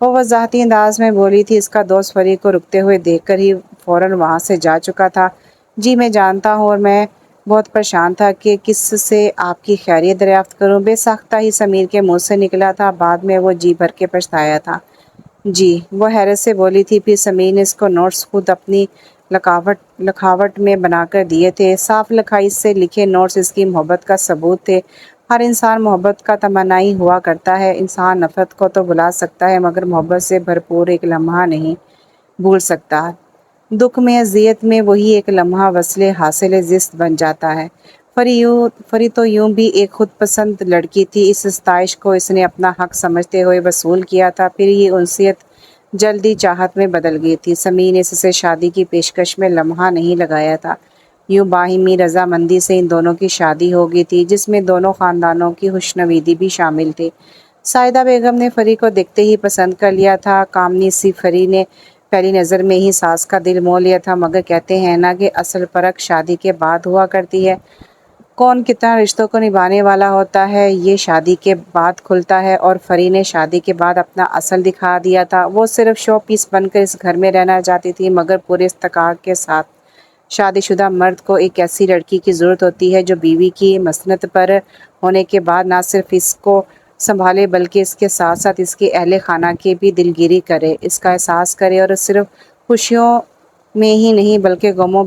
وہ وضاحتی انداز میں بولی تھی۔ اس کا دوست فری کو رکتے ہوئے دیکھ کر ہی فوراً وہاں سے جا چکا تھا۔ جی میں جانتا ہوں، اور میں بہت پریشان تھا کہ کس سے آپ کی خیریت دریافت کروں۔ بے ساختہ ہی سمیر کے منہ سے نکلا تھا، بعد میں وہ جی بھر کے پچھتایا تھا۔ جی، وہ حیرت سے بولی تھی۔ پھر سمیر نے اس کو نوٹس خود اپنی لکھاوٹ میں بنا کر دیے تھے۔ صاف لکھائی سے لکھے نوٹس اس کی محبت کا ثبوت تھے۔ ہر انسان محبت کا تمنائی ہوا کرتا ہے۔ انسان نفرت کو تو بھلا سکتا ہے مگر محبت سے بھرپور ایک لمحہ نہیں بھول سکتا۔ دکھ میں، اذیت میں وہی ایک لمحہ وصل حاصل زست بن جاتا ہے۔ فری تو یوں بھی ایک خود پسند لڑکی تھی۔ اس ستائش کو اس نے اپنا حق سمجھتے ہوئے وصول کیا تھا۔ پھر یہ انسیت جلدی چاہت میں بدل گئی تھی۔ سمیر نے اس سے شادی کی پیشکش میں لمحہ نہیں لگایا تھا۔ یوں باہمی رضامندی سے ان دونوں کی شادی ہو گئی تھی، جس میں دونوں خاندانوں کی خوشنویدی بھی شامل تھی۔ سائدہ بیگم نے فری کو دیکھتے ہی پسند کر لیا تھا۔ کامنی سی فری نے پہلی نظر میں ہی ساس کا دل مول لیا تھا، مگر کہتے ہیں نا کہ اصل پرکھ شادی کے بعد ہوا کرتی ہے۔ کون کتنا رشتوں کو نبھانے والا ہوتا ہے یہ شادی کے بعد کھلتا ہے، اور فری نے شادی کے بعد اپنا اصل دکھا دیا تھا۔ وہ صرف شو پیس بن کر اس گھر میں رہنا چاہتی تھی، مگر پورے استحقاق کے ساتھ۔ شادی شدہ مرد کو ایک ایسی لڑکی کی ضرورت ہوتی ہے جو بیوی کی مسند پر ہونے کے بعد نہ صرف اس کو سنبھالے بلکہ اس کے ساتھ ساتھ اس کے اہل خانہ کی بھی دلگیری کرے، اس کا احساس کرے، اور صرف خوشیوں میں ہی نہیں بلکہ غموں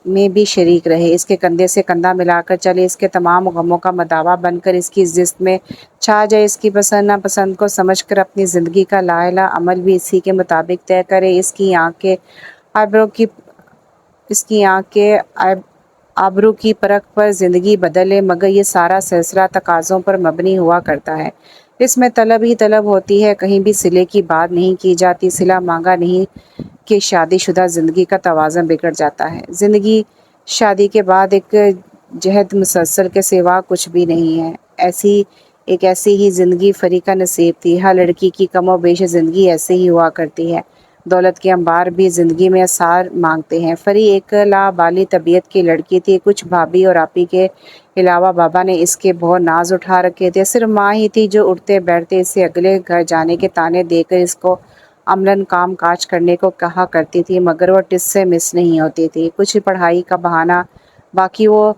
میں بھی شریک رہے، اس کے کندھے سے کندھا ملا کر چلے، اس کے تمام غموں کا مداوا بن کر اس کی زست میں چھا جائے، اس کی پسند ناپسند کو سمجھ کر اپنی زندگی کا لاعلہ عمل بھی اسی کے مطابق طے کرے، اس کی آنکھ کے آبرو کی پرکھ پر زندگی بدلے، مگر یہ سارا سلسلہ تقاضوں پر مبنی ہوا کرتا ہے۔ اس میں طلب ہی طلب ہوتی ہے، کہیں بھی صلے کی بات نہیں کی جاتی۔ صلہ مانگا نہیں کہ شادی شدہ زندگی کا توازن بگڑ جاتا ہے۔ زندگی شادی کے بعد ایک جہد مسلسل کے سوا کچھ بھی نہیں ہے۔ ایسی ہی زندگی فری کا نصیب تھی۔ ہر لڑکی کی کم و بیش زندگی ایسے ہی ہوا کرتی ہے۔ دولت کے انبار بھی زندگی میں اثار مانگتے ہیں۔ فری ایک لابالی طبیعت کی لڑکی تھی۔ کچھ بھابھی اور آپی کے علاوہ بابا نے اس کے بہت ناز اٹھا رکھے تھے۔ صرف ماں ہی تھی جو اٹھتے بیٹھتے اسے اگلے گھر جانے کے تانے دے کر اس کو عملاً کام کاج کرنے کو کہا کرتی تھی، مگر وہ ٹس سے مس نہیں ہوتی تھی۔ کچھ پڑھائی کا بہانہ، باقی وہ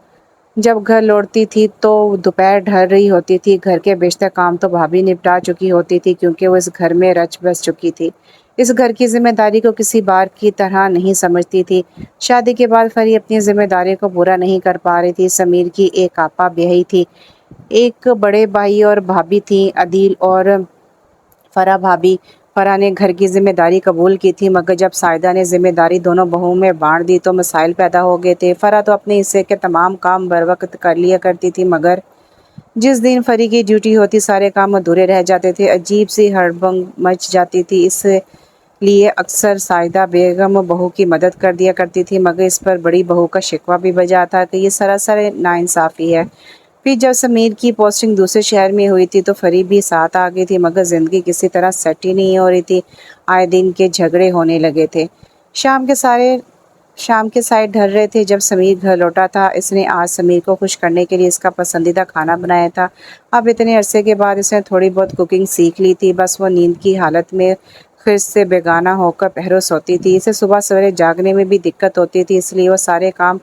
جب گھر لوٹتی تھی تو دوپہر ڈھل رہی ہوتی تھی۔ گھر کے بیشتر کام تو بھابھی نپٹا چکی ہوتی تھی، کیونکہ وہ اس گھر میں رچ بس چکی تھی، اس گھر کی ذمہ داری کو کسی بار کی طرح نہیں سمجھتی تھی۔ شادی کے بعد فری اپنی ذمہ داری کو پورا نہیں کر پا رہی تھی۔ سمیر کی ایک آپا بیاہی تھی، ایک بڑے بھائی اور بھابھی تھیں، عدیل اور فرح بھابھی۔ فرح نے گھر کی ذمہ داری قبول کی تھی، مگر جب سائدہ نے ذمہ داری دونوں بہوؤں میں بانٹ دی تو مسائل پیدا ہو گئے تھے۔ فرح تو اپنے حصے کے تمام کام بروقت کر لیا کرتی تھی، مگر جس دن فری کی ڈیوٹی ہوتی سارے کام ادھورے رہ جاتے تھے، عجیب سی ہڑبڑ مچ جاتی تھی۔ اس لیے اکثر سائدہ بیگم بہو کی مدد کر دیا کرتی تھی، مگر اس پر بڑی بہو کا شکوہ بھی بجا تھا کہ یہ سراسر ناانصافی ہے۔ پھر جب سمیر کی پوسٹنگ دوسرے شہر میں ہوئی تھی تو فری بھی ساتھ آ گئی تھی، مگر زندگی کسی طرح سیٹ ہی نہیں ہو رہی تھی۔ آئے دن کے جھگڑے ہونے لگے تھے۔ شام کے سائے ڈھل رہے تھے جب سمیر گھر لوٹا تھا۔ اس نے آج سمیر کو خوش کرنے کے لیے اس کا پسندیدہ کھانا بنایا تھا۔ اب اتنے عرصے کے بعد اس نے تھوڑی بہت کوکنگ سیکھ لی تھی، بس وہ نیند کی حالت میں خرس سے بیگانہ ہو کر پہروں سوتی تھی۔ اسے صبح سویرے جاگنے میں بھی دقت ہوتی تھی، اس لیے وہ سارے کام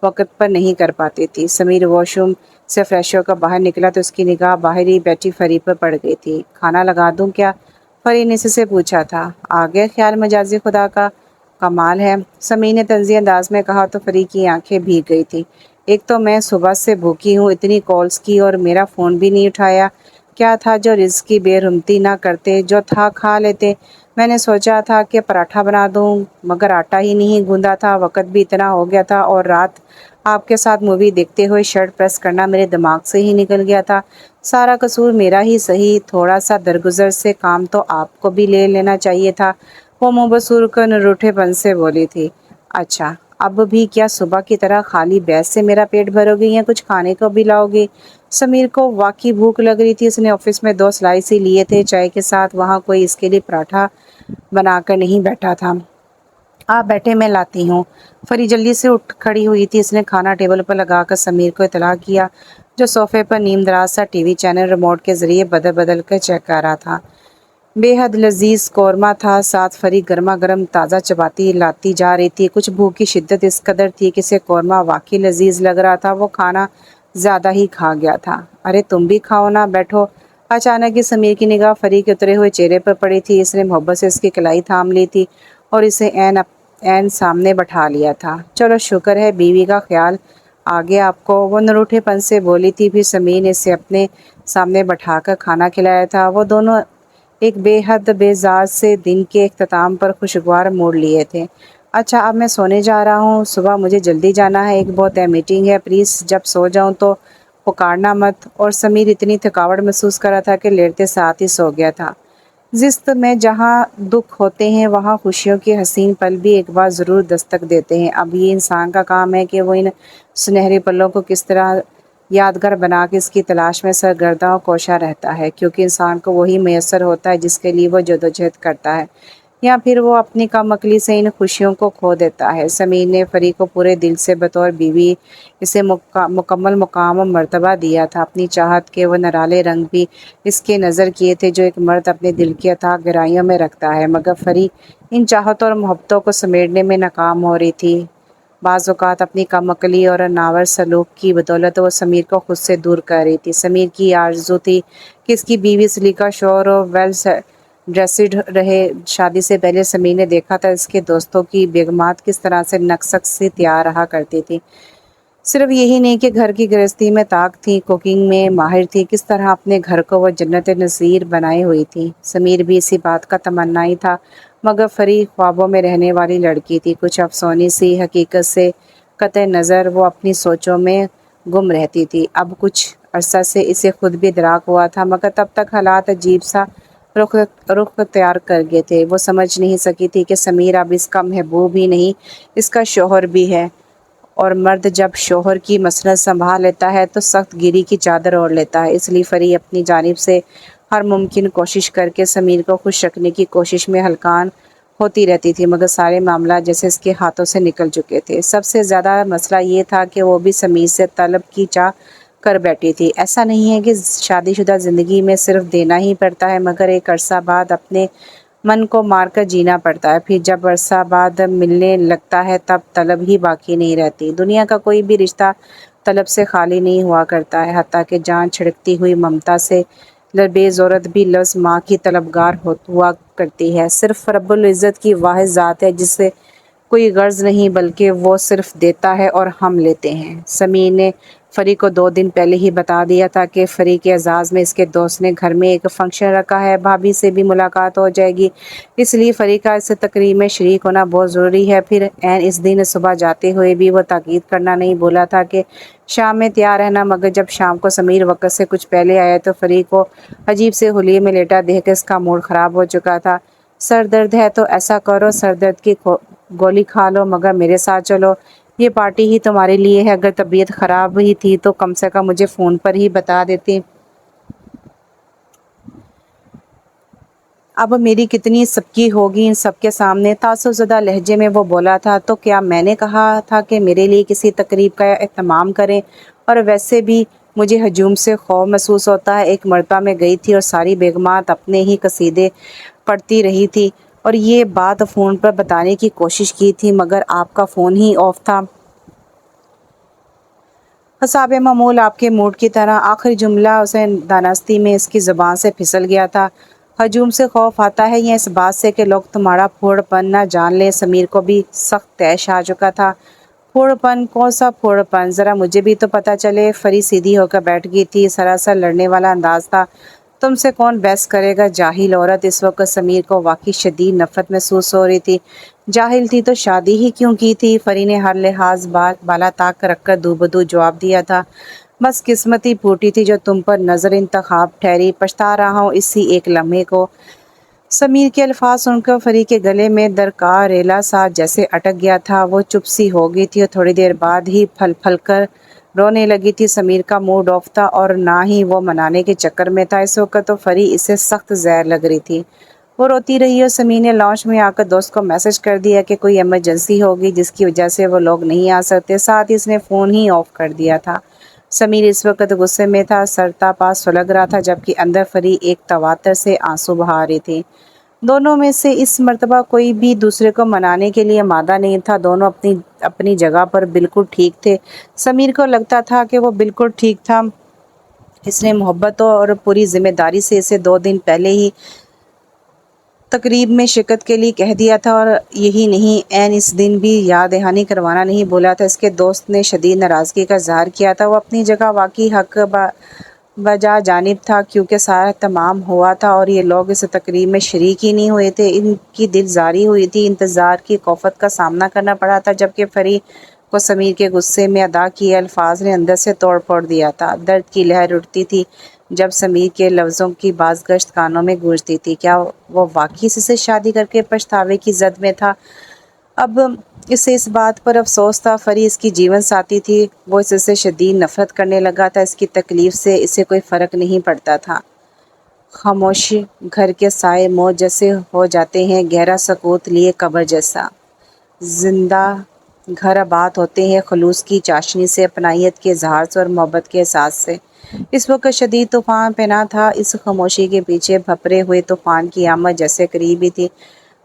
وقت پر نہیں کر پاتی تھی۔ سمیر واش روم سے فریش ہو کر باہر نکلا تو اس کی نگاہ باہر ہی بیٹھی فری پر پڑ گئی تھی۔ کھانا لگا دوں کیا؟ فری نے اس سے پوچھا تھا۔ آگے خیال مجازی خدا کا کمال ہے، سمیر نے طنزی انداز میں کہا تو فری کی آنکھیں بھیگ گئی تھی۔ ایک تو میں صبح سے بھوکی ہوں، اتنی کالز کی اور میرا فون بھی نہیں اٹھایا۔ کیا تھا جو رزق کی بے رحمتی نہ کرتے، جو تھا کھا لیتے۔ میں نے سوچا تھا کہ پراٹھا بنا دوں، مگر آٹا ہی نہیں گوندھا تھا، وقت بھی اتنا ہو گیا تھا، اور رات آپ کے ساتھ مووی دیکھتے ہوئے شرٹ پریس کرنا میرے دماغ سے ہی نکل گیا تھا۔ سارا قصور میرا ہی سہی، تھوڑا سا درگزر سے کام تو آپ کو بھی لے لینا چاہیے تھا۔ وہ منہ بسور کر نروٹھے پن سے بولی تھی۔ اچھا، اب بھی کیا صبح کی طرح خالی بیس سے میرا پیٹ بھرو گی یا کچھ کھانے کو بھی لاؤ گی؟ سمیر کو واقعی بھوک لگ رہی تھی۔ اس نے آفس میں 2 سلائس ہی لیے تھے چائے کے ساتھ، وہاں کوئی اس کے لیے پراٹھا بنا کر نہیں بیٹھا تھا۔ آپ بیٹھے، میں لاتی ہوں۔ فری جلدی سے اٹھ کھڑی ہوئی تھی۔ اس نے کھانا ٹیبل پر لگا کر سمیر کو اطلاع کیا، جو صوفے پر نیم دراز سا ٹی وی چینل ریموٹ کے ذریعے بدل بدل کر چیک کر رہا تھا۔ بے حد لذیذ قورمہ تھا، ساتھ فری گرما گرم تازہ چپاتی لاتی جا رہی تھی۔ کچھ بھوک کی شدت اس قدر تھی کہ اسے قورمہ واقعی لذیذ لگ رہا تھا۔ وہ کھانا زیادہ ہی کھا گیا تھا۔ ارے تم بھی کھاؤ نا، بیٹھو۔ اچانک ہی سمیر کی نگاہ فری کے اترے ہوئے چہرے پر پڑی تھی۔ اس نے محبت سے اس کی کلائی تھام لی تھی اور اسے عین سامنے بٹھا لیا تھا۔ چلو شکر ہے بیوی کا خیال آ گیا آپ کو، وہ نروٹھے پن سے بولی تھی۔ پھر سمیر نے اسے اپنے سامنے بٹھا کر کھانا کھلایا تھا۔ وہ دونوں ایک بے حد بیزار سے دن کے اختتام پر خوشگوار موڑ لیے تھے۔ اچھا اب میں سونے جا رہا ہوں، صبح مجھے جلدی جانا ہے، ایک بہت اہم میٹنگ ہے، پلیز جب سو جاؤں تو پکارنا مت۔ اور سمیر اتنی تھکاوٹ محسوس کر رہا تھا کہ لیٹتے ساتھ ہی سو گیا تھا۔ زشت میں جہاں دکھ ہوتے ہیں وہاں خوشیوں کے حسین پل بھی ایک بار ضرور دستک دیتے ہیں۔ اب یہ انسان کا کام ہے کہ وہ ان سنہرے پلوں کو کس طرح یادگار بنا کے اس کی تلاش میں سرگرداں و کوشاں رہتا ہے، کیونکہ انسان کو وہی میسر ہوتا ہے جس کے لیے وہ جدوجہد کرتا ہے، یا پھر وہ اپنی کم عقلی سے ان خوشیوں کو کھو دیتا ہے۔ سمیر نے فری کو پورے دل سے بطور بیوی اسے مکمل مقام و مرتبہ دیا تھا۔ اپنی چاہت کے وہ نرالے رنگ بھی اس کے نظر کیے تھے جو ایک مرد اپنے دل کی اتھاہ گہرائیوں میں رکھتا ہے، مگر فری ان چاہتوں اور محبتوں کو سمیٹنے میں ناکام ہو رہی تھی۔ بعض اوقات اپنی کم عقلی اور ناور سلوک کی بدولت وہ سمیر کو خود سے دور کر رہی تھی۔ سمیر کی آرزو تھی کہ اس کی بیوی سلیقہ شور اور ویل ڈریسڈ رہے۔ شادی سے پہلے سمیر نے دیکھا تھا اس کے دوستوں کی بیگمات کس طرح سے نقشک سے تیار رہا کرتی تھی۔ صرف یہی نہیں کہ گھر کی گرہستی میں طاق تھی، کوکنگ میں ماہر تھی، کس طرح اپنے گھر کو وہ جنت نظیر بنائے ہوئی تھی۔ سمیر بھی اسی بات کا تمنائی تھا، مگر فری خوابوں میں رہنے والی لڑکی تھی۔ کچھ افسونی سی حقیقت سے قطع نظر وہ اپنی سوچوں میں گم رہتی تھی۔ اب کچھ عرصہ سے اسے خود بھی ادراک ہوا تھا، مگر تب تک حالات عجیب سا رخ اختیار کر گئے تھے۔ وہ سمجھ نہیں سکی تھی کہ سمیر اب اس کا محبوب ہی نہیں، اس کا شوہر بھی ہے، اور مرد جب شوہر کی مسند سنبھال لیتا ہے تو سخت گیری کی چادر اوڑھ لیتا ہے۔ اس لیے فری اپنی جانب سے ہر ممکن کوشش کر کے سمیر کو خوش رکھنے کی کوشش میں ہلکان ہوتی رہتی تھی، مگر سارے معاملات جیسے اس کے ہاتھوں سے نکل چکے تھے۔ سب سے زیادہ مسئلہ یہ تھا کہ وہ بھی سمیر سے طلب کی چاہ کر بیٹھی تھی۔ ایسا نہیں ہے کہ شادی شدہ زندگی میں صرف دینا ہی پڑتا ہے، مگر ایک عرصہ بعد اپنے من کو مار کر جینا پڑتا ہے۔ پھر جب عرصہ بعد ملنے لگتا ہے تب طلب ہی باقی نہیں رہتی۔ دنیا کا کوئی بھی رشتہ طلب سے خالی نہیں ہوا کرتا ہے، حتیٰ کہ جان چھڑکتی ہوئی ممتا سے لبریز عورت بھی لفظ ماں کی طلبگار ہوا کرتی ہے۔ صرف رب العزت کی واحد ذات ہے جس سے کوئی غرض نہیں، بلکہ وہ صرف دیتا ہے اور ہم لیتے ہیں۔ سمیر نے فری کو 2 دن پہلے ہی بتا دیا تھا کہ فری کے اعزاز میں اس کے دوست نے گھر میں ایک فنکشن رکھا ہے، بھابھی سے بھی ملاقات ہو جائے گی، اس لیے فری کا اس تقریب میں شریک ہونا بہت ضروری ہے۔ پھر عین اس دن صبح جاتے ہوئے بھی وہ تاکید کرنا نہیں بھولا تھا کہ شام میں تیار رہنا، مگر جب شام کو سمیر وقت سے کچھ پہلے آیا تو فری کو عجیب سے حلیے میں لیٹا دیکھ کر اس کا موڈ خراب ہو چکا تھا۔ سر درد ہے تو ایسا کرو، سر درد کی گولی کھا لو، مگر میرے ساتھ چلو، یہ پارٹی ہی تمہارے لیے ہے۔ اگر طبیعت خراب ہی تھی تو کم سے کم مجھے فون پر ہی بتا دیتی۔ اب میری کتنی سبکی ہوگی ان سب کے سامنے۔ تعصب زدہ لہجے میں وہ بولا تھا، تو کیا میں نے کہا تھا کہ میرے لیے کسی تقریب کا اہتمام کریں؟ اور ویسے بھی مجھے ہجوم سے خوف محسوس ہوتا ہے۔ ایک مرتبہ میں گئی تھی اور ساری بیگمات اپنے ہی قصیدے پڑھتی رہی تھی اور یہ بات فون پر بتانے کی کوشش کی تھی، مگر آپ کا فون ہی آف تھا۔ حساب معمول آپ کے موڈ کی طرح آخری جملہ اسے دانستی میں اس کی زبان سے پھسل گیا تھا۔ ہجوم سے خوف آتا ہے یا اس بات سے کہ لوگ تمہارا پھوڑ پن نہ جان لیں؟ سمیر کو بھی سخت طیش آ چکا تھا۔ پھوڑ پن؟ کون سا پھوڑ پن؟ ذرا مجھے بھی تو پتہ چلے۔ فری سیدھی ہو کر بیٹھ گئی تھی، سراسر لڑنے والا انداز تھا۔ تم سے کون بحث کرے گا جاہل عورت؟ اس وقت سمیر کو واقعی شدید نفرت محسوس ہو رہی تھی۔ جاہل تھی تو شادی ہی کیوں کی تھی؟ فری نے ہر لحاظ بالا طاق رکھ کر دو بدو جواب دیا تھا، بس قسمت ہی پھوٹی تھی جو تم پر نظر انتخاب ٹھہری، پچھتا رہا ہوں اسی ایک لمحے کو۔ سمیر کے الفاظ سن کر فری کے گلے میں درکار ریلا سا جیسے اٹک گیا تھا۔ وہ چپ سی ہو گئی تھی اور تھوڑی دیر بعد ہی پھل پھل کر رونے لگی تھی۔ سمیر کا موڈ آف تھا اور نہ ہی وہ منانے کے چکر میں تھا۔ اس وقت تو فری اسے سخت زہر لگ رہی تھی۔ وہ روتی رہی اور سمیر نے لاؤنج میں آ کر دوست کو میسج کر دیا کہ کوئی ایمرجنسی ہوگی جس کی وجہ سے وہ لوگ نہیں آ سکتے، ساتھ ہی اس نے فون ہی آف کر دیا تھا۔ سمیر اس وقت غصے میں تھا، سرتا پا سلگ رہا تھا، جبکہ اندر فری ایک تواتر سے آنسو بہا رہی تھی۔ دونوں میں سے اس مرتبہ کوئی بھی دوسرے کو منانے کے لیے مادہ نہیں تھا، دونوں اپنی اپنی جگہ پر بالکل ٹھیک تھے۔ سمیر کو لگتا تھا کہ وہ بالکل ٹھیک تھا، اس نے محبت اور پوری ذمہ داری سے اسے 2 دن پہلے ہی تقریب میں شرکت کے لیے کہہ دیا تھا، اور یہی نہیں، عین اس دن بھی یاد دہانی کروانا نہیں بولا تھا۔ اس کے دوست نے شدید ناراضگی کا اظہار کیا تھا، وہ اپنی جگہ واقعی حق بجا جانب تھا، کیونکہ سارا تمام ہوا تھا اور یہ لوگ اس تقریب میں شریک ہی نہیں ہوئے تھے۔ ان کی دل زاری ہوئی تھی، انتظار کی کوفت کا سامنا کرنا پڑا تھا، جبکہ فری کو سمیر کے غصے میں ادا کیے الفاظ نے اندر سے توڑ پھوڑ دیا تھا۔ درد کی لہر اٹھتی تھی جب سمیر کے لفظوں کی بازگشت کانوں میں گونجتی تھی۔ کیا وہ واقعی اس سے شادی کر کے پچھتاوے کی زد میں تھا؟ اب اسے اس بات پر افسوس تھا، فری اس کی جیون ساتھی تھی، وہ اس سے شدید نفرت کرنے لگا تھا، اس کی تکلیف سے اسے کوئی فرق نہیں پڑتا تھا۔ خاموشی گھر کے سائے موت جیسے ہو جاتے ہیں، گہرا سکوت لیے قبر جیسا۔ زندہ گھر آباد ہوتے ہیں خلوص کی چاشنی سے، اپنائیت کے اظہار سے اور محبت کے احساس سے۔ اس وقت شدید طوفان پہنا تھا، اس خاموشی کے پیچھے بھپرے ہوئے طوفان کی آمد جیسے قریب ہی تھی۔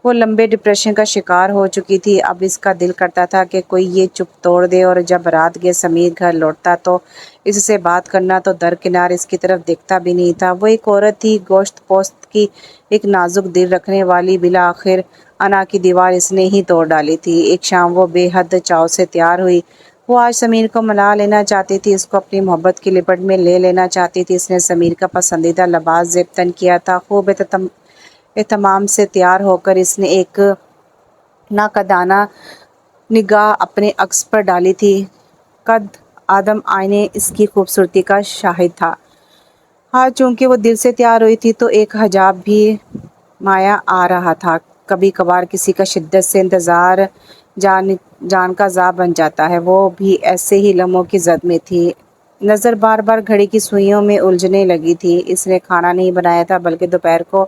وہ لمبے ڈپریشن کا شکار ہو چکی تھی، اب اس کا دل کرتا تھا کہ کوئی یہ چپ توڑ دے، اور جب رات گئے سمیر گھر لوٹتا تو اس سے بات کرنا تو درکنار اس کی طرف دیکھتا بھی نہیں تھا۔ وہ ایک عورت تھی، گوشت پوست کی، ایک نازک دل رکھنے والی، بالآخر انا کی دیوار اس نے ہی توڑ ڈالی تھی۔ ایک شام وہ بے حد چاؤ سے تیار ہوئی، وہ آج سمیر کو ملا لینا چاہتی تھی، اس کو اپنی محبت کی لپٹ میں لے لینا چاہتی تھی۔ اس نے سمیر کا پسندیدہ لباس زیب تن کیا تھا، خوب اہتمام سے تیار ہو کر اس نے ایک ناقدانہ نگاہ اپنے عکس پر ڈالی تھی۔ قد آدم آئینے اس کی خوبصورتی کا شاہد تھا۔ آج چونکہ وہ دل سے تیار ہوئی تھی تو ایک حجاب بھی مایا آ رہا تھا۔ کبھی کبھار کسی کا شدت سے انتظار جان کا عذاب بن جاتا ہے، وہ بھی ایسے ہی لمحوں کی زد میں تھی۔ نظر بار بار گھڑی کی سوئیوں میں الجھنے لگی تھی۔ اس نے کھانا نہیں بنایا تھا، بلکہ دوپہر کو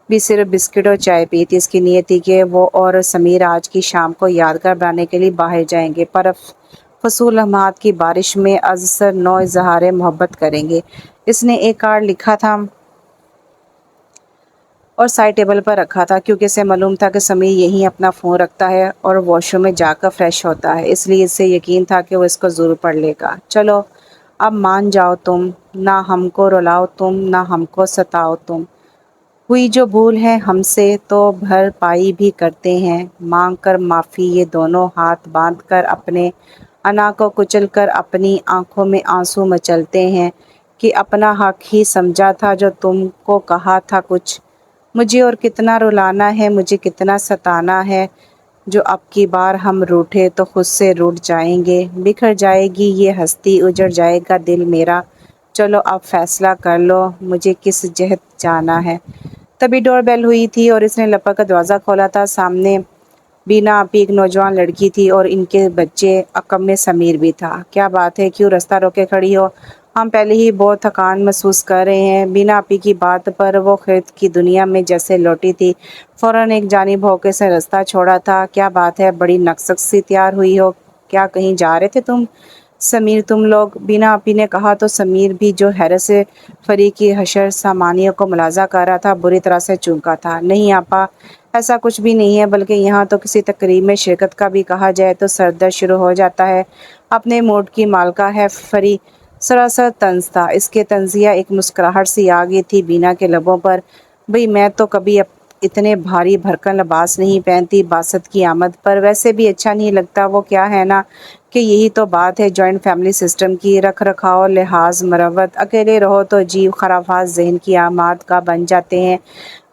بھی صرف بسکٹ اور چائے پی تھی۔ اس کی نیت تھی کہ وہ اور سمیر آج کی شام کو یادگار بنانے کے لیے باہر جائیں گے، پر فضول لمحات کی بارش میں از سر نو اظہار محبت کریں گے۔ اس نے ایک کارڈ لکھا تھا اور سائڈ ٹیبل پر رکھا تھا، کیونکہ اسے معلوم تھا کہ سمیر یہیں اپنا فون رکھتا ہے اور واش روم میں جا کر فریش ہوتا ہے، اس لیے اسے یقین تھا کہ وہ اس کو ضرور پڑھ لے گا۔ چلو اب مان جاؤ تم، نہ ہم کو رلاؤ تم، نہ ہم کو ستاؤ تم، ہوئی جو بھول ہے ہم سے تو بھرپائی بھی کرتے ہیں، مانگ کر معافی یہ دونوں ہاتھ باندھ کر اپنے انا کو کچل کر اپنی آنکھوں میں آنسو مچلتے ہیں کہ اپنا حق ہی سمجھا تھا جو تم کو کہا تھا کچھ، مجھے اور کتنا رلانا ہے، مجھے کتنا ستانا ہے، جو اب کی بار ہم روٹھے تو خود سے روٹھ جائیں گے، بکھر جائے گی یہ ہستی، اجڑ جائے گا دل میرا، چلو اب فیصلہ کر لو مجھے کس جہت جانا ہے۔ تبھی ڈور بیل ہوئی تھی اور اس نے لپک کر دروازہ کھولا تھا۔ سامنے بینا آپی ایک نوجوان لڑکی تھی اور ان کے بچے، عقب میں سمیر بھی تھا۔ کیا بات ہے، کیوں رستہ روکے کھڑی ہو؟ ہم پہلے ہی بہت تھکان محسوس کر رہے ہیں۔ بینا آپی کی بات پر وہ خرد کی دنیا میں جیسے لوٹی تھی، فوراً ایک جانب ہو کے سے رستہ چھوڑا تھا۔ کیا بات ہے، بڑی نقص سی تیار ہوئی ہو، کیا کہیں جا رہے تھے تم؟ سمیر تم لوگ، بینا آپی نے کہا تو سمیر بھی، جو حیرت سے فری کی حشر سامانیوں کو ملاحظہ کر رہا تھا، بری طرح سے چونکا تھا۔ نہیں آپا، ایسا کچھ بھی نہیں ہے، بلکہ یہاں تو کسی تقریب میں شرکت کا بھی کہا جائے تو سر درد شروع ہو جاتا ہے۔ اپنے موڈ کی مالکہ ہے فری، سراسر طنز تھا۔ اس کے طنزیہ ایک مسکراہٹ سی آ گئی تھی بینا کے لبوں پر۔ بھئی میں تو کبھی اتنے بھاری بھرکن لباس نہیں پہنتی باسط کی آمد پر، ویسے بھی اچھا نہیں لگتا۔ وہ کیا ہے نا کہ یہی تو بات ہے جوائنٹ فیملی سسٹم کی، رکھ رکھاؤ، لحاظ، مروت، اکیلے رہو تو عجیب خرافات ذہن کی آماد کا بن جاتے ہیں۔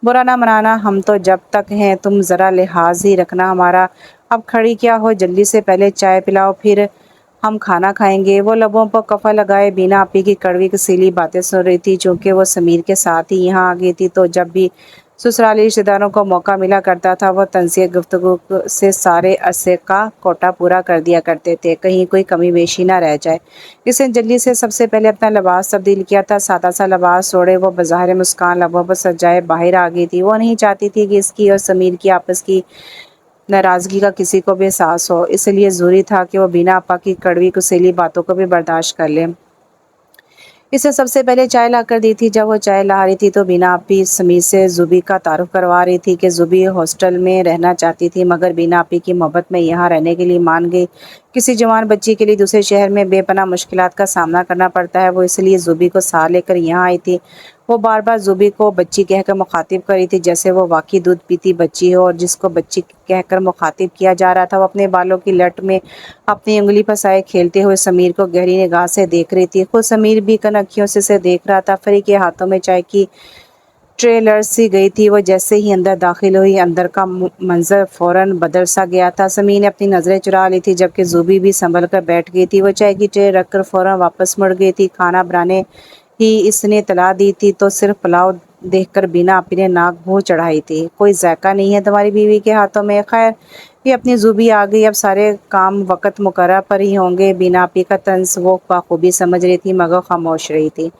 برا نہ منانا، ہم تو جب تک ہیں تم ذرا لحاظ ہی رکھنا ہمارا۔ اب کھڑی کیا ہو، جلدی سے پہلے چائے پلاؤ، پھر ہم کھانا کھائیں گے۔ وہ لبوں پر کفا لگائے بینا آپی کی کڑوی کسیلی باتیں سن رہی تھی، چونکہ وہ سمیر کے ساتھ ہی یہاں آ گئی تھی تو جب بھی سسرالی رشتہ داروں کو موقع ملا کرتا تھا وہ طنزیہ گفتگو سے سارے عرصے کا کوٹا پورا کر دیا کرتے تھے، کہیں کوئی کمی بیشی نہ رہ جائے۔ اس نے جلدی سے سب سے پہلے اپنا لباس تبدیل کیا تھا، سادہ سا لباس اوڑھے وہ بظاہر مسکان لبوں پر سجائے باہر آ گئی تھی۔ وہ نہیں چاہتی تھی کہ اس کی اور سمیر کی آپس کی ناراضگی کا کسی کو بھی احساس ہو، اس لیے ضروری تھا کہ وہ بینا آپا کی کڑوی کسیلی باتوں کو بھی برداشت کر لے۔ اسے سب سے پہلے چائے لا کر دی تھی۔ جب وہ چائے لا رہی تھی تو بینا آپی سمیر سے زوبی کا تعارف کروا رہی تھی کہ زوبی ہاسٹل میں رہنا چاہتی تھی، مگر بینا آپی کی محبت میں یہاں رہنے کے لیے مان گئی۔ کسی جوان بچی کے لیے دوسرے شہر میں بے پناہ مشکلات کا سامنا کرنا پڑتا ہے، وہ اس لیے زوبی کو ساتھ لے کر یہاں آئی تھی۔ وہ بار بار زوبی کو بچی کہہ کر مخاطب کر رہی تھی، جیسے وہ واقعی دودھ پیتی بچی ہو، اور جس کو بچی کہہ کر مخاطب کیا جا رہا تھا وہ اپنے بالوں کی لٹ میں اپنی انگلی پھنسائے کھیلتے ہوئے سمیر کو گہری نگاہ سے دیکھ رہی تھی۔ خود سمیر بھی کنکھیوں سے اسے دیکھ رہا تھا۔ فری کے ہاتھوں میں چائے کی ٹرے لرز سی گئی تھی۔ وہ جیسے ہی اندر داخل ہوئی، اندر کا منظر فوراً بدل سا گیا تھا۔ سمیر نے اپنی نظریں چرا لی تھی، جبکہ زوبی بھی سنبھل کر بیٹھ گئی تھی۔ وہ چائے کی ٹرے رکھ کر فوراً واپس مڑ گئی تھی۔ کھانا بنانے ہی اس نے اطلاع دی تھی تو صرف پلاؤ دیکھ کر بینا آپی نے ناک بھوں چڑھائی تھی۔ کوئی ذائقہ نہیں ہے تمہاری بیوی کے ہاتھوں میں؟ خیر، یہ اپنی زوبی آ گئی، اب سارے کام وقت مقررہ پر ہی ہوں گے۔ بینا آپی کا طنز وہ بخوبی سمجھ رہی تھی، مگر خاموش رہی تھی۔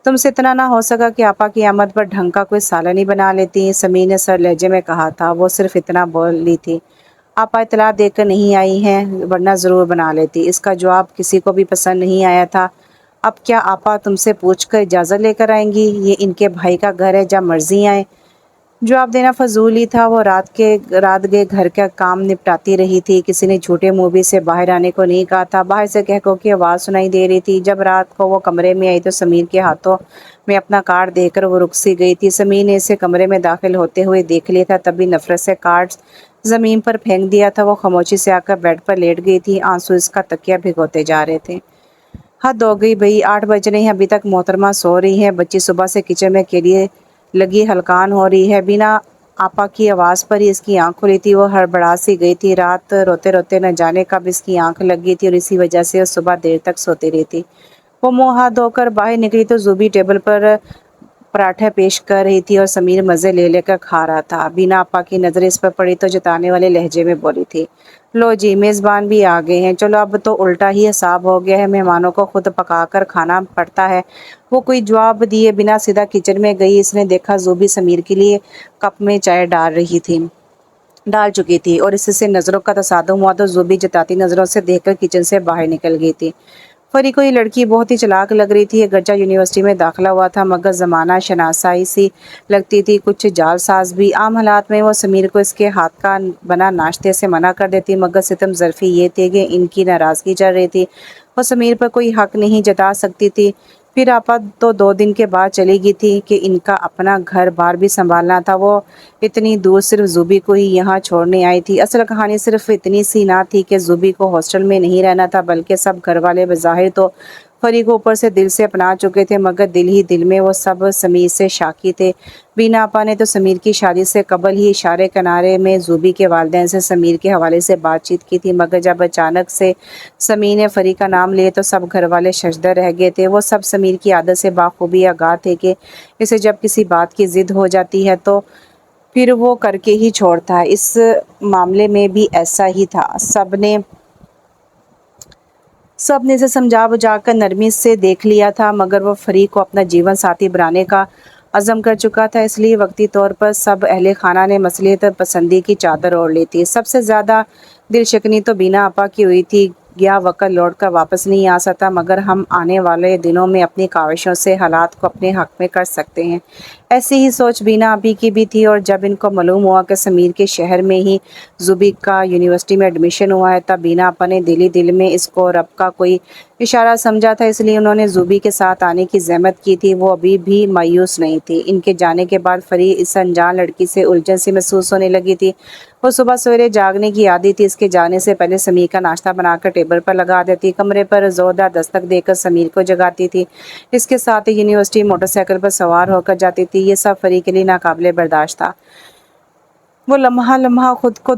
تم سے اتنا نہ ہو سکا کہ آپا کی آمد پر ڈھنگ کا کوئی سالن ہی بنا لیتی؟ سمیر نے سر لہجے میں کہا تھا۔ وہ صرف اتنا بول لی تھی، آپا اطلاع دے کر نہیں آئی ہیں، ورنہ ضرور بنا لیتی۔ اس کا جواب کسی کو بھی پسند نہیں آیا تھا۔ اب کیا آپا تم سے پوچھ کر اجازت لے کر آئیں گی؟ یہ ان کے بھائی کا گھر ہے، جب مرضی آئیں۔ جواب دینا فضول ہی تھا۔ وہ رات گئے گھر کا کام نپٹاتی رہی تھی۔ کسی نے جھوٹے منہ بھی سے باہر آنے کو نہیں کہا تھا۔ باہر سے کہکوں کی آواز سنائی دے رہی تھی۔ جب رات کو وہ کمرے میں آئی تو سمیر کے ہاتھوں میں اپنا کارڈ دے کر وہ رک سی گئی تھی۔ سمیر نے اسے کمرے میں داخل ہوتے ہوئے دیکھ لیا تھا، تب بھی نفرت سے کارڈ زمین پر پھینک دیا تھا۔ وہ خاموشی سے آ کر بیڈ پر لیٹ گئی تھی۔ آنسو اس کا تکیہ بھگوتے جا رہے تھے۔ حد ہو گئی بھئی، 8 بج رہے ہیں، ابھی تک محترمہ سو رہی ہے۔ بچی صبح سے کچن میں اکیلی لگی ہلکان ہو رہی ہے۔ بینا آپا کی آواز پر ہی اس کی آنکھ کھلی تھی۔ وہ ہڑبڑا سی گئی تھی۔ رات روتے روتے نہ جانے کب اس کی آنکھ لگ گئی تھی، اور اسی وجہ سے وہ صبح دیر تک سوتی رہی تھی۔ وہ منہ ہاتھ دھو کر باہر نکلی تو زوبی ٹیبل پر پراٹھے پیش کر رہی تھی اور سمیر مزے لے لے کر کھا رہا تھا۔ بینا آپا کی نظر اس پر پڑی تو جتانے والے لہجے میں بولی تھی، لو جی، میزبان بھی آ گئے ہیں، چلو اب تو الٹا ہی حساب ہو گیا ہے، مہمانوں کو خود پکا کر کھانا پڑتا ہے۔ وہ کوئی جواب دیے بنا سیدھا کچن میں گئی۔ اس نے دیکھا زوبی سمیر کے لیے کپ میں چائے ڈال چکی تھی، اور اس سے نظروں کا تصادم ہوا تو زوبی جتاتی نظروں سے دیکھ کر کچن سے باہر نکل گئی تھی۔ فری کو یہ لڑکی بہت ہی چلاک لگ رہی تھی۔ اگرچہ یونیورسٹی میں داخلہ ہوا تھا، مگر زمانہ شناسائی سی لگتی تھی، کچھ جعل ساز بھی۔ عام حالات میں وہ سمیر کو اس کے ہاتھ کا بنا ناشتے سے منع کر دیتی، مگر ستم ظرفی یہ تھی کہ ان کی ناراضگی چل رہی تھی، وہ سمیر پر کوئی حق نہیں جتا سکتی تھی۔ پھر آپا تو 2 دن کے بعد چلی گئی تھی کہ ان کا اپنا گھر بار بھی سنبھالنا تھا۔ وہ اتنی دور صرف زوبی کو ہی یہاں چھوڑنے آئی تھی۔ اصل کہانی صرف اتنی سی نہ تھی کہ زوبی کو ہاسٹل میں نہیں رہنا تھا، بلکہ سب گھر والے بظاہر تو فری کو اوپر سے دل سے اپنا چکے تھے، مگر دل ہی دل میں وہ سب سمیر سے شاکی تھے۔ بینا آپا نے تو سمیر کی شادی سے قبل ہی اشارے کنارے میں زوبی کے والدین سے سمیر کے حوالے سے بات چیت کی تھی، مگر جب اچانک سے سمیر نے فری کا نام لیے تو سب گھر والے ششدر رہ گئے تھے۔ وہ سب سمیر کی عادت سے بخوبی آگاہ تھے کہ اسے جب کسی بات کی ضد ہو جاتی ہے تو پھر وہ کر کے ہی چھوڑتا ہے۔ اس معاملے میں بھی ایسا ہی تھا۔ سب نے اسے سمجھا بجھا کر نرمی سے دیکھ لیا تھا، مگر وہ فری کو اپنا جیون ساتھی بنانے کا عزم کر چکا تھا، اس لیے وقتی طور پر سب اہل خانہ نے مصلحت پسندی کی چادر اوڑھ لی تھی۔ سب سے زیادہ دل شکنی تو بینا آپا کی ہوئی تھی۔ گیا وقت لوٹ کر واپس نہیں آ سکتا، مگر ہم آنے والے دنوں میں اپنی کاوشوں سے حالات کو اپنے حق میں کر سکتے ہیں۔ ایسی ہی سوچ بینا آپی کی بھی تھی، اور جب ان کو معلوم ہوا کہ سمیر کے شہر میں ہی زوبی کا یونیورسٹی میں ایڈمیشن ہوا ہے، تب بینا آپا نے دل ہی دل میں اس کو رب کا کوئی اشارہ سمجھا تھا، اس لیے انہوں نے زوبی کے ساتھ آنے کی زحمت کی تھی۔ وہ ابھی بھی مایوس نہیں تھی۔ ان کے جانے کے بعد فری اس انجان لڑکی سے الجھن سی محسوس ہونے لگی تھی۔ وہ صبح سویرے جاگنے کی عادی تھی۔ اس کے جانے سے پہلے سمیر کا ناشتہ بنا کر ٹیبل پر لگا دیتی، کمرے پر زوردار دستک دے کر سمیر کو جگاتی تھی، اس کے ساتھ ہی یونیورسٹی موٹر سائیکل پر سوار ہو کر جاتی تھی۔ یہ سب فری کے لیے ناقابل برداشت تھا۔ وہ لمحہ لمحہ خود کو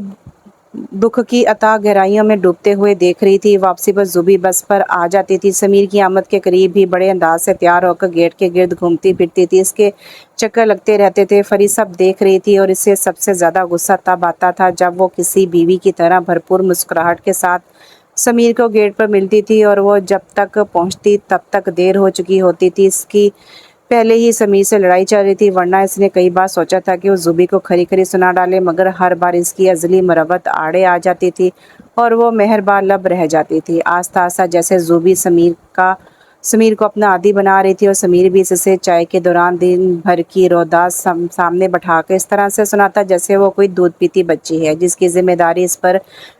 دکھ کی اتھاہ گہرائیوں میں ڈوبتے ہوئے دیکھ رہی تھی۔ واپسی پر زوبی بس پر آ جاتی تھی۔ سمیر کی آمد کے قریب بھی بڑے انداز سے تیار ہو کر گیٹ کے گرد گھومتی پھرتی تھی، اس کے چکر لگتے رہتے تھے۔ فری سب دیکھ رہی تھی، اور اسے سب سے زیادہ غصہ تب آتا تھا جب وہ کسی بیوی کی طرح بھرپور مسکراہٹ کے ساتھ سمیر کو گیٹ پر ملتی تھی، اور وہ جب تک پہنچتی تب تک دیر ہو چکی ہوتی تھی۔ اس کی پہلے ہی سمیر سے لڑائی چل رہی تھی، ورنہ اس نے کئی بار سوچا تھا کہ وہ زوبی کو کھری کھری سنا ڈالے، مگر ہر بار اس کی ازلی مربت آڑے آ جاتی تھی اور وہ مہربان لب رہ جاتی تھی۔ آہستہ آہستہ جیسے زوبی سمیر کا سمیر کو اپنا عادی بنا رہی تھی اور سمیر بھی اس سے چائے کے دوران دن بھر کی روداس سامنے بٹھا کے اس طرح سے سناتا جیسے وہ کوئی دودھ پیتی بچی ہے جس کی ذمہ داری اس پر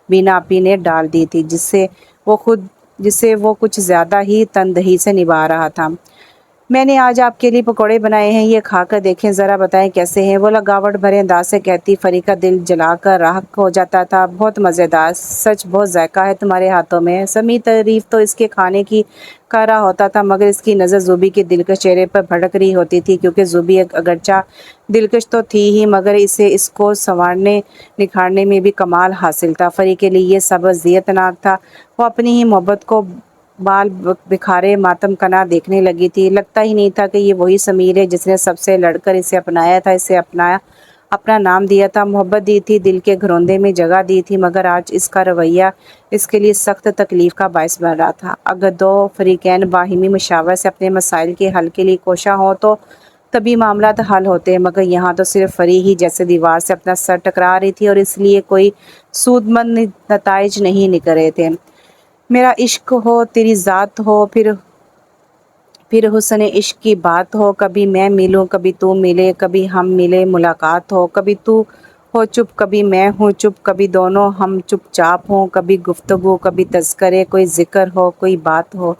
بینا آپی نے ڈال دی تھی، جسے وہ کچھ زیادہ ہی تندہی سے نبھا رہا تھا۔ میں نے آج آپ کے لیے پکوڑے بنائے ہیں، یہ کھا کر دیکھیں ذرا، بتائیں کیسے ہیں؟ وہ لگاوٹ بھرے انداز سے کہتی، فری کا دل جلا کر راکھ ہو جاتا تھا۔ بہت مزیدار، سچ بہت ذائقہ ہے تمہارے ہاتھوں میں۔ سمیع تعریف تو اس کے کھانے کی کر رہا ہوتا تھا مگر اس کی نظر زوبی کے دلکش چہرے پر بھٹک رہی ہوتی تھی، کیونکہ زوبی اگرچہ دلکش تو تھی ہی مگر اسے اس کو سنوارنے نکھارنے میں بھی کمال حاصل تھا۔ فری کے لیے یہ سب اذیت ناک تھا۔ وہ اپنی ہی محبت کو بال بکھارے ماتم کنا دیکھنے لگی تھی۔ لگتا ہی نہیں تھا کہ یہ وہی سمیر ہے جس نے سب سے لڑ کر اسے اپنایا تھا، اسے اپنا نام دیا تھا، محبت دی تھی، دل کے گھروندے میں جگہ دی تھی، مگر آج اس کا رویہ اس کے لیے سخت تکلیف کا باعث بن رہا تھا۔ اگر دو فریقین باہمی مشاورت سے اپنے مسائل کے حل کے لیے کوشاں ہوں تو تبھی معاملات حل ہوتے ہیں، مگر یہاں تو صرف فری ہی جیسے دیوار سے اپنا سر ٹکرا رہی تھی اور اس لیے کوئی سود مند نتائج نہیں نکل رہے تھے۔ میرا عشق ہو، تیری ذات ہو، پھر حسن عشق کی بات ہو، کبھی میں ملوں کبھی تو ملے، کبھی ہم ملے ملاقات ہو، کبھی تو ہو چپ کبھی میں ہوں چپ، کبھی دونوں ہم چپ چاپ ہوں، کبھی گفتگو کبھی تذکرے، کوئی ذکر ہو کوئی بات ہو،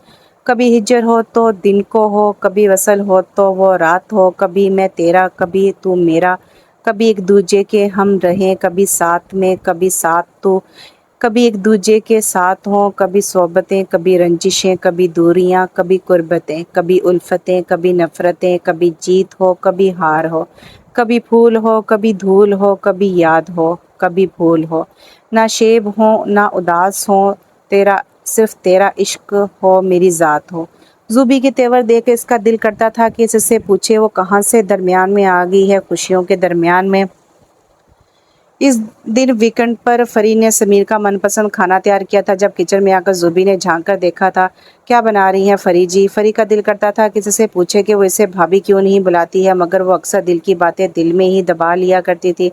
کبھی ہجر ہو تو دن کو ہو، کبھی وصل ہو تو وہ رات ہو، کبھی میں تیرا کبھی تو میرا، کبھی ایک دوجے کے ہم رہیں، کبھی ساتھ میں کبھی ساتھ تو، کبھی ایک دوجے کے ساتھ ہوں، کبھی صحبتیں کبھی رنجشیں، کبھی دوریاں کبھی قربتیں، کبھی الفتیں کبھی نفرتیں، کبھی جیت ہو کبھی ہار ہو، کبھی پھول ہو کبھی دھول ہو، کبھی یاد ہو کبھی بھول ہو، نہ شیب ہوں نہ اداس ہوں، صرف تیرا عشق ہو میری ذات ہو۔ زوبی کے تیور دیکھ اس کا دل کرتا تھا کہ اس سے پوچھے وہ کہاں سے درمیان میں آ گئی ہے، خوشیوں کے درمیان میں۔ اس دن ویکنڈ پر فری نے سمیر کا من پسند کھانا تیار کیا تھا۔ جب کچن میں آ کر زوبی نے جھانک کر دیکھا تھا، کیا بنا رہی ہیں فری جی؟ فری کا دل کرتا تھا کہ اس سے پوچھے کہ وہ اسے بھابھی کیوں نہیں بلاتی ہے، مگر وہ اکثر دل کی باتیں دل میں ہی دبا لیا کرتی تھی۔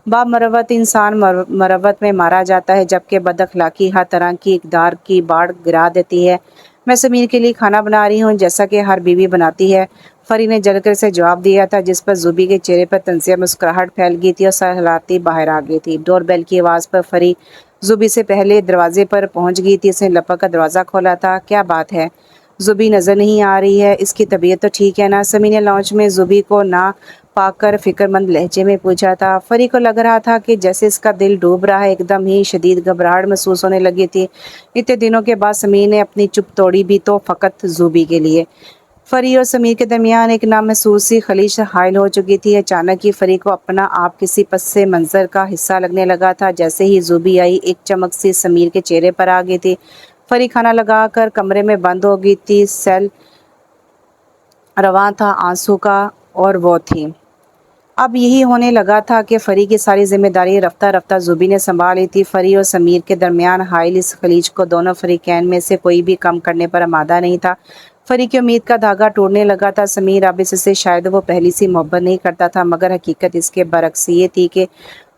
با مروت انسان مروت میں مارا جاتا ہے، جبکہ بد اخلاقی ہر طرح کی اقدار کی باڑ گرا دیتی ہے۔ میں سمیر کے لیے کھانا بنا رہی ہوں، جیسا کہ ہر بیوی بناتی ہے، فری نے جل کر اسے جواب دیا تھا، جس پر زوبی کے چہرے پر طنزیہ مسکراہٹ پھیل گئی تھی اور سر ہلاتی باہر آ گئی تھی۔ ڈور بیل کی آواز پر فری زوبی سے پہلے دروازے پر پہنچ گئی تھی۔ اس نے لپک کر دروازہ کھولا تھا۔ کیا بات ہے؟ زوبی نظر نہیں آ رہی ہے، اس کی طبیعت تو ٹھیک ہے نا؟ سمیر نے لاؤنج میں زوبی کو نہ پا کر فکر مند لہجے میں پوچھا تھا۔ فری کو لگ رہا تھا کہ جیسے اس کا دل ڈوب رہا ہے، ایک دم ہی شدید گھبراہٹ محسوس ہونے لگی تھی۔ اتنے دنوں کے بعد سمیر نے اپنی چپ توڑی بھی تو فقط زوبی کے لیے۔ فری اور سمیر کے درمیان ایک نامحسوس سی خلیج حائل ہو چکی تھی۔ اچانک ہی فری کو اپنا آپ کسی پس منظر کا حصہ لگنے لگا تھا۔ جیسے ہی زوبی آئی، ایک چمک سی سمیر کے چہرے پر آ گئی تھی۔ فری کھانا لگا کر کمرے میں بند ہو گئی تھی۔ سیل رواں تھا آنسو کا اور وہ تھی۔ اب یہی ہونے لگا تھا کہ فری کی ساری ذمہ داری رفتہ رفتہ زوبی نے سنبھال لی تھی۔ فری اور سمیر کے درمیان حائل اس خلیج کو دونوں فریقین میں سے کوئی بھی کم کرنے پر آمادہ نہیں تھا۔ فری کی امید کا دھاگا ٹوٹنے لگا تھا۔ سمیر اب اس سے شاید وہ پہلی سی محبت نہیں کرتا تھا، مگر حقیقت اس کے برعکس یہ تھی کہ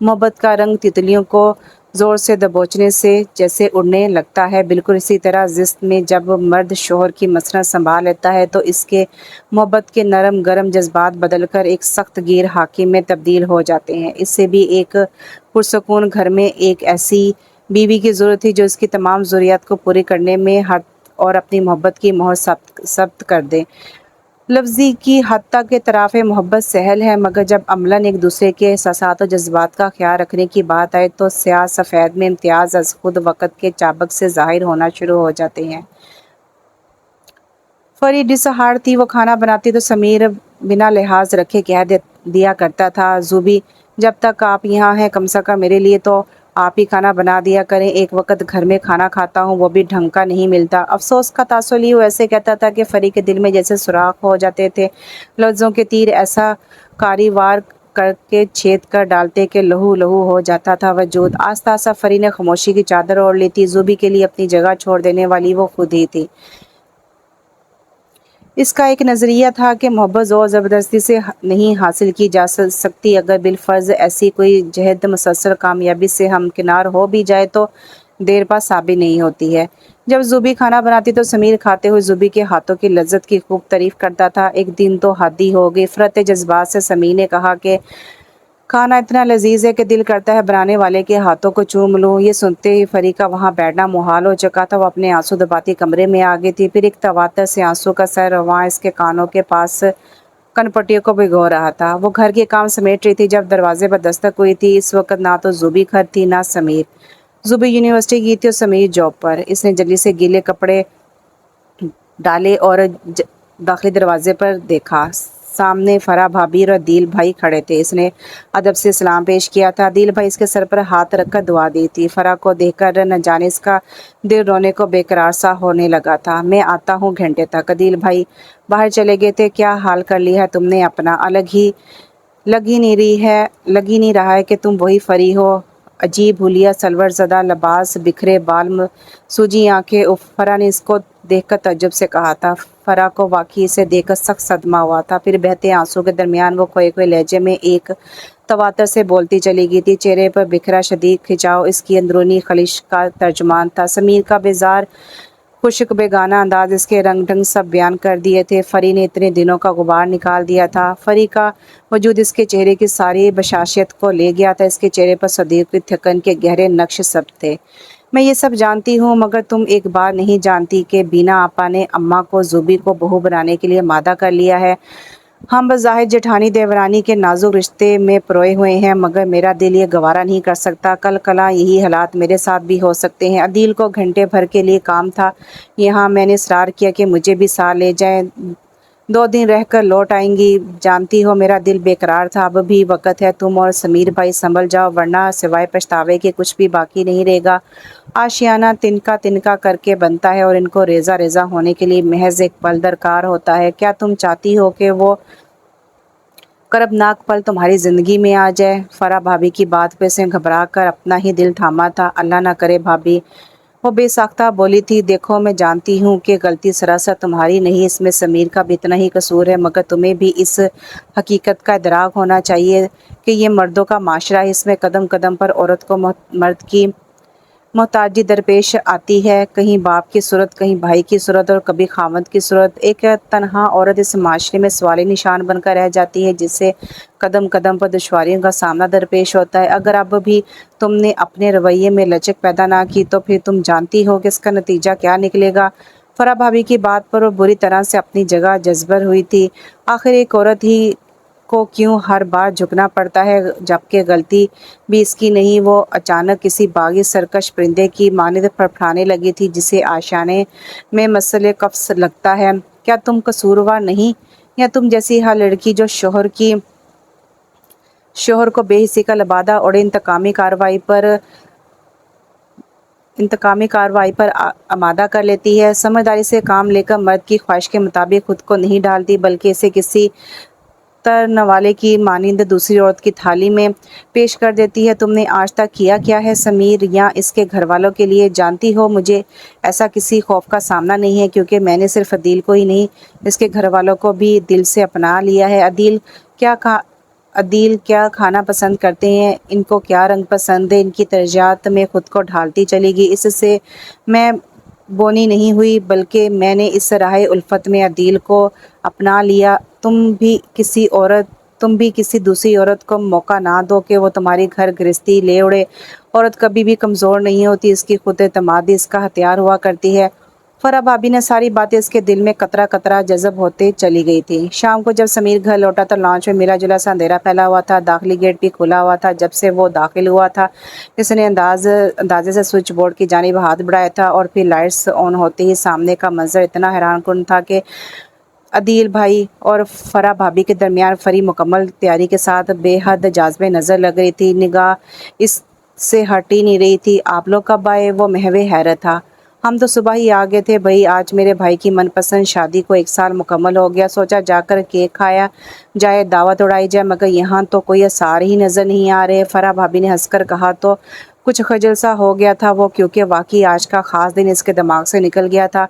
محبت کا رنگ تتلیوں کو زور سے دبوچنے سے جیسے اڑنے لگتا ہے، بالکل اسی طرح زشت میں جب مرد شوہر کی مسند سنبھال لیتا ہے تو اس کے محبت کے نرم گرم جذبات بدل کر ایک سخت گیر حاکم میں تبدیل ہو جاتے ہیں۔ اس سے بھی ایک پرسکون گھر میں ایک ایسی بیوی کی ضرورت تھی جو اس کی تمام ضروریات کو پوری کرنے میں اور اپنی محبت کی مہر ثبت کر دے۔ لفظی کی حد تک اعتراف محبت سہل ہے، مگر جب عملاً ایک دوسرے کے احساسات اور جذبات کا خیال رکھنے کی بات آئے تو سیاہ سفید میں امتیاز از خود وقت کے چابک سے ظاہر ہونا شروع ہو جاتے ہیں۔ فری ڈسہارڈ تھی۔ وہ کھانا بناتی تو سمیر بنا لحاظ رکھے کہہ دیا کرتا تھا، زوبی جب تک آپ یہاں ہیں کم سے کم میرے لیے تو آپ ہی کھانا بنا دیا کریں، ایک وقت گھر میں کھانا کھاتا ہوں وہ بھی ڈھنگ کا نہیں ملتا۔ افسوس کا تاثر لیے وہ ایسے کہتا تھا کہ فری کے دل میں جیسے سوراخ ہو جاتے تھے، لفظوں کے تیر ایسا کاری وار کر کے چھید کر ڈالتے کہ لہو لہو ہو جاتا تھا وجود۔ آہستہ آہستہ فری نے خاموشی کی چادر اوڑھ لی تھی۔ زوبی کے لیے اپنی جگہ چھوڑ دینے والی وہ خود ہی تھی۔ اس کا ایک نظریہ تھا کہ محبت زور زبردستی سے نہیں حاصل کی جا سکتی، اگر بالفرض ایسی کوئی جہد مسلسل کامیابی سے ہمکنار ہو بھی جائے تو دیر پا ثابت نہیں ہوتی ہے۔ جب زوبی کھانا بناتی تو سمیر کھاتے ہوئے زوبی کے ہاتھوں کی لذت کی خوب تعریف کرتا تھا۔ ایک دن تو حد ہی ہو گئی، فرط جذبات سے سمیر نے کہا کہ کھانا اتنا لذیذ ہے کہ دل کرتا ہے بنانے والے کے ہاتھوں کو چوم لوں۔ یہ سنتے ہی فری کا وہاں بیٹھنا محال ہو چکا تھا۔ وہ اپنے آنسو دباتی کمرے میں آ گئی تھی۔ پھر ایک تواتر سے آنسو کا سر رواں اس کے کانوں کے پاس کن پٹیوں کو بھگو رہا تھا۔ وہ گھر کے کام سمیٹ رہی تھی جب دروازے پر دستک ہوئی تھی۔ اس وقت نہ تو زوبی گھر تھی نہ سمیر۔ زوبی یونیورسٹی گئی تھی اور سمیر جاب پر۔ اس نے جلدی سے گیلے کپڑے ڈالے اور داخلی دروازے پر دیکھا۔ سامنے فرح بھابھی اور عدیل بھائی کھڑے تھے۔ اس نے ادب سے سلام پیش کیا تھا۔ عدیل بھائی اس کے سر پر ہاتھ رکھ کر دعا دی تھی۔ فرح کو دیکھ کر نہ جانے اس کا دل رونے کو بے قرار سا ہونے لگا تھا۔ میں آتا ہوں گھنٹے تک۔ عدیل بھائی باہر چلے گئے تھے۔ کیا حال کر لیا ہے تم نے اپنا؟ لگ ہی نہیں رہا ہے کہ تم وہی فری ہو۔ عجیب حلیہ سلور زدہ لباس، بکھرے بال، سوجی آنکھیں۔ فرح نے اس کو دیکھ کر تعجب سے کہا تھا۔ فرح کو واقعی اسے دیکھ کر سخت صدمہ ہوا تھا۔ پھر بہتے آنسو کے درمیان وہ کھوئے ہوئے لہجے میں ایک تواتر سے بولتی چلی گئی تھی۔ چہرے پر بکھرا شدید کھنچاؤ اس کی اندرونی خلش کا ترجمان تھا۔ سمیر کا بیزار خشک بیگانہ انداز، اس کے رنگ ڈھنگ سب بیان کر دیے تھے۔ فری نے اتنے دنوں کا غبار نکال دیا تھا۔ فری کا وجود اس کے چہرے کی ساری بشاشت کو لے گیا تھا۔ اس کے چہرے پر صدیوں کی تھکن کے گہرے نقش سب تھے۔ میں یہ سب جانتی ہوں، مگر تم ایک بات نہیں جانتی کہ بینا آپا نے اماں کو زوبی کو بہو بنانے کے لیے مادہ کر لیا ہے۔ ہم بظاہر جیٹھانی دیورانی کے نازک رشتے میں پروئے ہوئے ہیں، مگر میرا دل یہ گوارا نہیں کر سکتا۔ کل کلاں یہی حالات میرے ساتھ بھی ہو سکتے ہیں۔ عدیل کو گھنٹے بھر کے لیے کام تھا یہاں۔ میں نے اصرار کیا کہ مجھے بھی ساتھ لے جائیں، 2 دن رہ کر لوٹ آئیں گی۔ جانتی ہو میرا دل بے قرار تھا۔ اب بھی وقت ہے، تم اور سمیر بھائی سنبھل جاؤ، ورنہ سوائے پچھتاوے کے کچھ بھی باقی نہیں رہے گا۔ آشیانہ تنکا تنکا کر کے بنتا ہے اور ان کو ریزہ ریزہ ہونے کے لیے محض ایک پل درکار ہوتا ہے۔ کیا تم چاہتی ہو کہ وہ کربناک پل تمہاری زندگی میں آ جائے؟ فرح بھابھی کی بات پہ سے گھبرا کر اپنا ہی دل تھاما تھا۔ اللہ نہ کرے بھابھی، وہ بے ساختہ بولی تھی۔ دیکھو میں جانتی ہوں کہ غلطی سراسر تمہاری نہیں، اس میں سمیر کا بھی اتنا ہی قصور ہے، مگر تمہیں بھی اس حقیقت کا ادراک ہونا چاہیے کہ یہ مردوں کا معاشرہ ہے۔ اس میں قدم قدم پر عورت کو مرد کی محتاجی درپیش آتی ہے، کہیں باپ کی صورت، کہیں بھائی کی صورت اور کبھی خاوند کی صورت۔ ایک تنہا عورت اس معاشرے میں سوالی نشان بن کر رہ جاتی ہے، جس سے قدم قدم پر دشواریوں کا سامنا درپیش ہوتا ہے۔ اگر اب بھی تم نے اپنے رویے میں لچک پیدا نہ کی تو پھر تم جانتی ہو کہ اس کا نتیجہ کیا نکلے گا۔ فرح بھابھی کی بات پر وہ بری طرح سے اپنی جگہ جذبر ہوئی تھی۔ آخر ایک عورت ہی کو کیوں ہر بار جھکنا پڑتا ہے، جبکہ غلطی بھی اس کی نہیں۔ وہ اچانک کسی باغی سرکش پرندے کی مانند پھڑپھڑانے لگی تھی، جسے آشیانے میں مسئلے قفس لگتا ہے۔ کیا تم قصوروار نہیں، یا تم جیسی ہر لڑکی جو شوہر کو بے حسی کا لبادہ اوڑھے انتقامی کارروائی پر آمادہ کر لیتی ہے؟ سمجھداری سے کام لے کر مرد کی خواہش کے مطابق خود کو نہیں ڈالتی، بلکہ اسے کسی ترنوالے کی مانند دوسری عورت کی تھالی میں پیش کر دیتی ہے۔ تم نے آج تک کیا ہے سمیر یا اس کے گھر والوں کے لیے؟ جانتی ہو مجھے ایسا کسی خوف کا سامنا نہیں ہے، کیونکہ میں نے صرف عدیل کو ہی نہیں، اس کے گھر والوں کو بھی دل سے اپنا لیا ہے۔ عدیل کیا کھانا پسند کرتے ہیں، ان کو کیا رنگ پسند ہے، ان کی ترجیحات میں خود کو ڈھالتی چلی گئی۔ اس سے میں بونی نہیں ہوئی، بلکہ میں نے اس راہ الفت میں عدیل کو اپنا لیا۔ تم بھی کسی دوسری عورت کو موقع نہ دو کہ وہ تمہاری گھر گرہستی لے اڑے۔ عورت کبھی بھی کمزور نہیں ہوتی، اس کی خود اعتمادی اس کا ہتھیار ہوا کرتی ہے۔ فرح بھابھی نے ساری باتیں اس کے دل میں قطرہ قطرہ جذب ہوتے چلی گئی تھی۔ شام کو جب سمیر گھر لوٹا تو لانچ میں ملا جلا سا اندھیرا پھیلا ہوا تھا۔ داخلی گیٹ بھی کھلا ہوا تھا۔ جب سے وہ داخل ہوا تھا اس نے اندازے سے سوئچ بورڈ کی جانب ہاتھ بڑھایا تھا، اور پھر لائٹس آن ہوتے ہی سامنے کا منظر اتنا حیران کن تھا کہ عدیل بھائی اور فرح بھابھی کے درمیان فری مکمل تیاری کے ساتھ بے حد جاذب نظر لگ رہی تھی۔ نگاہ اس سے ہٹ ہی نہیں رہی تھی۔ آپ لوگ کب آئے؟ وہ محو حیرت تھا۔ ہم تو صبح ہی آ گئے تھے بھائی، آج میرے بھائی کی من پسند شادی کو 1 سال مکمل ہو گیا، سوچا جا کر کیک کھایا جائے، دعوت اڑائی جائے، مگر یہاں تو کوئی آثار ہی نظر نہیں آ رہے۔ فرح بھابھی نے ہنس کر کہا تو کچھ خجل سا ہو گیا تھا وہ، کیونکہ واقعی آج کا خاص دن اس کے دماغ سے نکل گیا تھا۔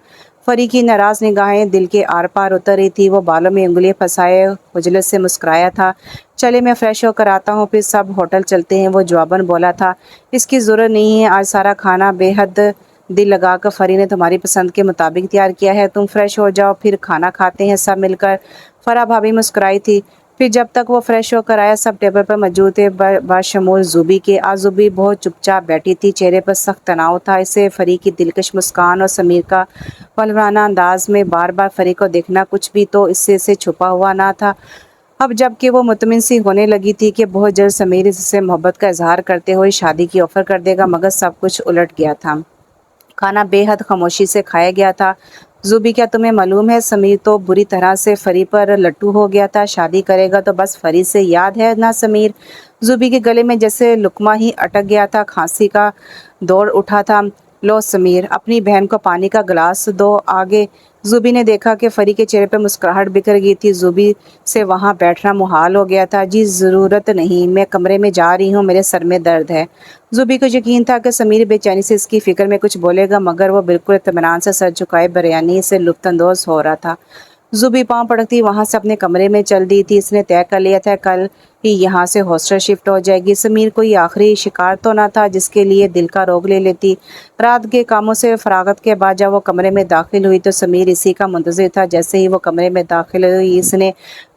فری کی ناراض نگاہیں دل کے آر پار اتر رہی تھی۔ وہ بالوں میں انگلیاں پھنسائے خجلت سے مسکرایا تھا۔ چلے میں فریش ہو کر آتا ہوں، پھر سب ہوٹل چلتے ہیں، وہ جواباً بولا تھا۔ اس کی ضرورت نہیں ہے، آج سارا کھانا بے حد دل لگا کر فری نے تمہاری پسند کے مطابق تیار کیا ہے، تم فریش ہو جاؤ پھر کھانا کھاتے ہیں سب مل کر۔ فرح بھابھی مسکرائی تھی۔ پھر جب تک وہ فریش ہو کر آیا سب ٹیبل پر موجود تھے بشمول زوبی کے۔ آج زوبی بہت چپ چاپ بیٹھی تھی، چہرے پر سخت تناؤ تھا۔ اسے فری کی دلکش مسکان اور سمیر کا ولولانہ انداز میں بار بار فری کو دیکھنا کچھ بھی تو اس سے چھپا ہوا نہ تھا۔ اب جب کہ وہ مطمئن سی ہونے لگی تھی کہ بہت جلد سمیر اس سے محبت کا اظہار کرتے ہوئے شادی کی آفر کر دے گا، مگر سب کچھ الٹ گیا تھا۔ کھانا بے حد خاموشی سے کھایا گیا تھا۔ زوبی کیا تمہیں معلوم ہے سمیر تو بری طرح سے فری پر لٹو ہو گیا تھا، شادی کرے گا تو بس فری سے، یاد ہے نا سمیر؟ زوبی کے گلے میں جیسے لقمہ ہی اٹک گیا تھا، کھانسی کا دور اٹھا تھا۔ لو سمیر، اپنی بہن کو پانی کا گلاس دو آگے۔ زوبی نے دیکھا کہ فری کے چہرے پہ مسکراہٹ بکھر گئی تھی۔ زوبی سے وہاں بیٹھنا محال ہو گیا تھا۔ جی ضرورت نہیں، میں کمرے میں جا رہی ہوں، میرے سر میں درد ہے۔ زوبی کو یقین تھا کہ سمیر بے چینی سے اس کی فکر میں کچھ بولے گا، مگر وہ بالکل اطمینان سے سر جھکائے بریانی سے لطف اندوز ہو رہا تھا۔ زوبی پاؤں پڑکتی وہاں سے اپنے کمرے میں چل دی تھی۔ اس نے طے کر لیا تھا کل ہی یہاں سے ہاسٹل شفٹ ہو جائے گی۔ سمیر کوئی آخری شکار تو نہ تھا جس کے لیے دل کا روگ لے لیتی۔ رات کے کاموں سے فراغت کے بعد جب وہ کمرے میں داخل ہوئی تو سمیر اسی کا منتظر تھا۔ جیسے ہی وہ کمرے میں داخل ہوئی اس نے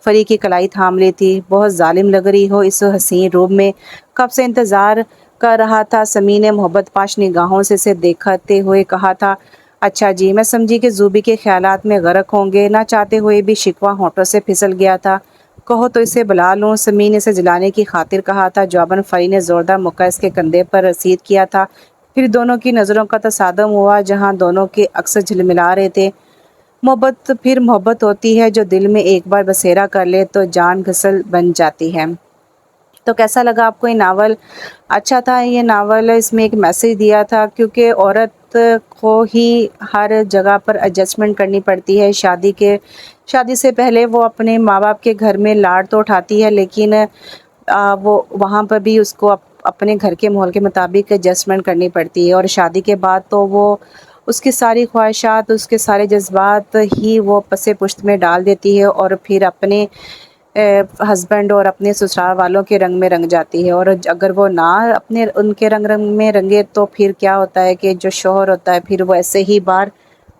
فری کی کلائی تھام لی تھی۔ بہت ظالم لگ رہی ہو اس حسین روب میں، کب سے انتظار کر رہا تھا۔ سمیر نے محبت پاش نگاہوں سے اسے دیکھتے ہوئے کہا تھا۔ اچھا جی، میں سمجھی کہ زوبی کے خیالات میں غرق ہوں گے، نہ چاہتے ہوئے بھی شکوہ ہونٹوں سے پھسل گیا تھا۔ کہو تو اسے بلا لوں، سمیر نے اسے جلانے کی خاطر کہا تھا۔ جواباً فری نے زوردار مکہ اس کے کندھے پر رسید کیا تھا۔ پھر دونوں کی نظروں کا تصادم ہوا جہاں دونوں کے عکس جھلملا رہے تھے۔ محبت پھر محبت ہوتی ہے جو دل میں ایک بار بسیرا کر لے تو جان گھسل بن جاتی ہے۔ تو کیسا لگا آپ کو یہ ناول؟ اچھا تھا یہ ناول، اس میں ایک میسج دیا تھا کیونکہ عورت کو ہی ہر جگہ پر ایڈجسٹمنٹ کرنی پڑتی ہے۔ شادی سے پہلے وہ اپنے ماں باپ کے گھر میں لاڑ تو اٹھاتی ہے، لیکن وہ وہاں پر بھی اس کو اپنے گھر کے ماحول کے مطابق ایڈجسٹمنٹ کرنی پڑتی ہے، اور شادی کے بعد تو وہ اس کی ساری خواہشات، اس کے سارے جذبات ہی وہ پس پشت میں ڈال دیتی ہے اور پھر اپنے ہسبینڈ اور اپنے سسرال والوں کے رنگ میں رنگ جاتی ہے۔ اور اگر وہ نہ ان کے رنگ میں رنگے تو پھر کیا ہوتا ہے کہ جو شوہر ہوتا ہے پھر وہ ایسے ہی بار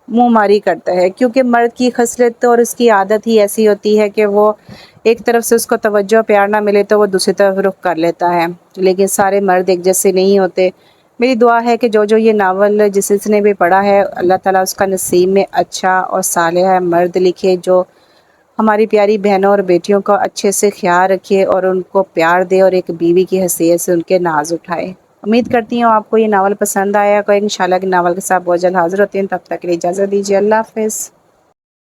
منہ ماری کرتا ہے، کیونکہ مرد کی خصلت اور اس کی عادت ہی ایسی ہوتی ہے کہ وہ ایک طرف سے اس کو توجہ پیار نہ ملے تو وہ دوسری طرف رخ کر لیتا ہے، لیکن سارے مرد ایک جیسے نہیں ہوتے۔ میری دعا ہے کہ جو یہ ناول جس نے بھی پڑھا ہے اللہ تعالیٰ اس کا نصیب میں اچھا اور صالح مرد لکھے جو ہماری پیاری بہنوں اور بیٹیوں کا اچھے سے خیال رکھے اور ان کو پیار دے اور ایک بیوی کی حیثیت سے ان کے ناز اٹھائے۔ امید کرتی ہوں آپ کو یہ ناول پسند آیا، کوئی انشاءاللہ کہ ناول کے ساتھ بہت جلد حاضر ہوتی ہیں، تب تک کے لیے اجازت دیجیے، اللہ حافظ۔